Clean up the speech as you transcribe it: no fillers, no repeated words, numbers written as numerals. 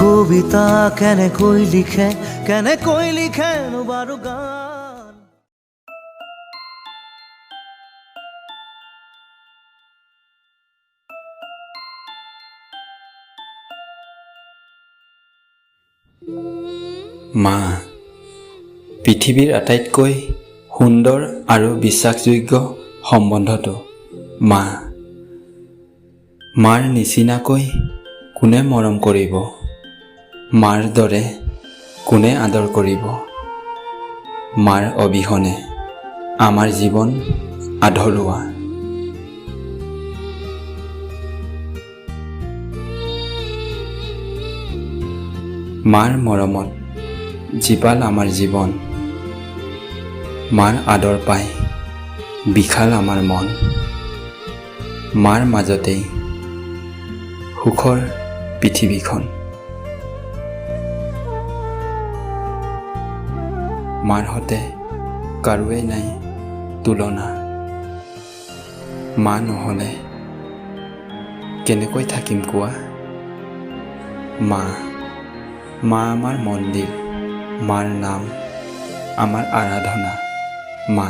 কবিতা কেনেকৈ লিখে বাৰু গান। মা, পৃথিৱীৰ আটাইতকৈ সুন্দৰ আৰু বিশ্বাসযোগ্য সম্বন্ধটো মা। মাৰ নিচিনাকৈ কোনে মৰম কৰিব, মাৰ দৰে কোনে আদৰ কৰিব। মাৰ অবিহনে আমাৰ জীৱন আধৰুৱা। মাৰ মৰমত জীপাল আমাৰ জীৱন, মাৰ আদৰ পাই বিশাল আমাৰ মন। মাৰ মাজতেই সুখৰ পৃথিৱীখন। মাৰ সতে কাৰোৱেই নাই তুলনা। মা নহ'লে কেনেকৈ থাকিম কোৱা। মা আমাৰ মন্দিৰ, মাৰ নাম আমাৰ আৰাধনা। মা